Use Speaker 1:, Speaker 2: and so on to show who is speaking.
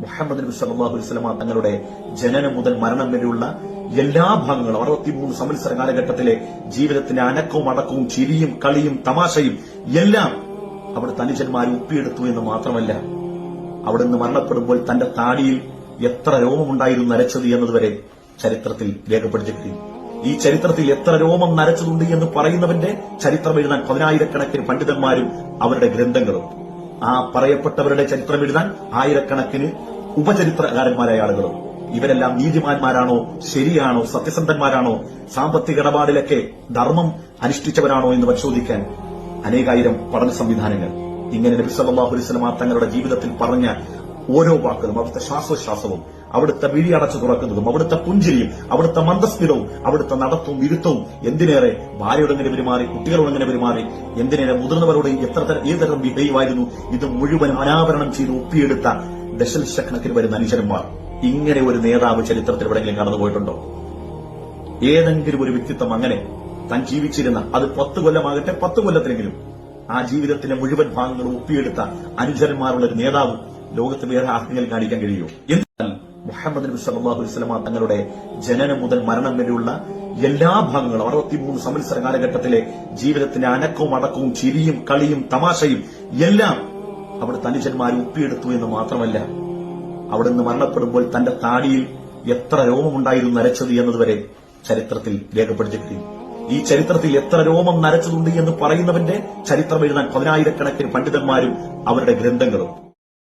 Speaker 1: മുഹമ്മദ് നബി സല്ലല്ലാഹു അലൈഹി വസല്ലമ തങ്ങളുടെ ജനനം മുതൽ മരണം വരെയുള്ള എല്ലാ ഭാഗങ്ങളും 63 സംവത്സര കാലഘട്ടത്തിലെ ജീവിതത്തിന്റെ അനക്കവും അടക്കവും ചിരിയും കളിയും തമാശയും എല്ലാം അവിടുത്തെ അനുജന്മാർ ഒപ്പിയെടുത്തു എന്ന് മാത്രമല്ല, അവിടുന്ന് മരണപ്പെടുമ്പോൾ തന്റെ താടിയിൽ എത്ര രോമമുണ്ടായിരുന്നു നരച്ചത് എന്നതുവരെ ചരിത്രത്തിൽ രേഖപ്പെടുത്തിയിട്ടുണ്ട്. ഈ ചരിത്രത്തിൽ എത്ര രോമം നരച്ചതുണ്ട് എന്ന് പറയുന്നവന്റെ ചരിത്രം എഴുതാൻ 10,000-കണക്കിന് പണ്ഡിതന്മാരും അവരുടെ ഗ്രന്ഥങ്ങളും, ആ പറയപ്പെട്ടവരുടെ ചരിത്രം എഴുതാൻ ആയിരക്കണക്കിന് ഉപചരിത്രകാരന്മാരായ ആളുകളും. ഇവരെല്ലാം നീതിമാന്മാരാണോ, ശരിയാണോ, സത്യസന്ധന്മാരാണോ, സാമ്പത്തിക ഇടപാടിലൊക്കെ ധർമ്മം അനുഷ്ഠിച്ചവരാണോ എന്ന് പരിശോധിക്കാൻ അനേകായിരം പഠന സംവിധാനങ്ങൾ. ഇങ്ങനെ നബി സല്ലല്ലാഹു അലൈഹി വസല്ലമ തങ്ങളുടെ ജീവിതത്തിൽ പറഞ്ഞ ഓരോ വാക്കുകളും, അവിടുത്തെ ശ്വാസോച്ഛ്വാസവും, അവിടുത്തെ വിഴി അടച്ചു തുറക്കുന്നതും, അവിടുത്തെ പുഞ്ചിരിയും, അവിടുത്തെ മന്ദസ്മിതവും, അവിടുത്തെ നടത്തവും ഇരുത്തവും, എന്തിനേറെ ഭാര്യയോട് എങ്ങനെ പെരുമാറി, കുട്ടികളോട് എങ്ങനെ പെരുമാറി, എന്തിനേറെ മുതിർന്നവരോട് ഏതുതരം ബിഹേവായിരുന്നു, ഇത് മുഴുവൻ അനാവരണം ചെയ്ത് ഒപ്പിയെടുത്ത ദശലക്ഷക്കണക്കിന് വരുന്ന അനുചരന്മാർ. ഇങ്ങനെ ഒരു നേതാവ് ചരിത്രത്തിൽ എവിടെയെങ്കിലും കടന്നുപോയിട്ടുണ്ടോ? ഏതെങ്കിലും ഒരു വ്യക്തിത്വം അങ്ങനെ താൻ ജീവിച്ചിരുന്ന, അത് 10 കൊല്ലമാകട്ടെ 10 കൊല്ലത്തിലെങ്കിലും ആ ജീവിതത്തിന്റെ മുഴുവൻ ഭാഗങ്ങളും ഒപ്പിയെടുത്ത അനുചരന്മാരുള്ള ഒരു നേതാവ് ലോകത്ത് വേറെ ആർക്കെങ്കിലും കാണിക്കാൻ കഴിയുമോ? എന്നാൽ മുഹമ്മദ് നബി സല്ലല്ലാഹു അലൈഹി വസല്ലമ തങ്ങളുടെ ജനനം മുതൽ മരണം വരെയുള്ള എല്ലാ ഭാഗങ്ങളും 63 സംവത്സര കാലഘട്ടത്തിലെ ജീവിതത്തിന്റെ അനക്കവും അടക്കവും ചിരിയും കളിയും തമാശയും എല്ലാം അവിടുത്തെ അനുജന്മാർ ഒപ്പിയെടുത്തു എന്ന് മാത്രമല്ല, അവിടുന്ന് മരണപ്പെടുമ്പോൾ തന്റെ താടിയിൽ എത്ര രോമമുണ്ടായിരുന്നു നരച്ചത് എന്നതുവരെ ചരിത്രത്തിൽ രേഖപ്പെടുത്തിയിട്ടുണ്ട്. ഈ ചരിത്രത്തിൽ എത്ര രോമം നരച്ചതുണ്ട് എന്ന് പറയുന്നവന്റെ ചരിത്രം എഴുതാൻ 10,000-കണക്കിന് പണ്ഡിതന്മാരും അവരുടെ ഗ്രന്ഥങ്ങളും.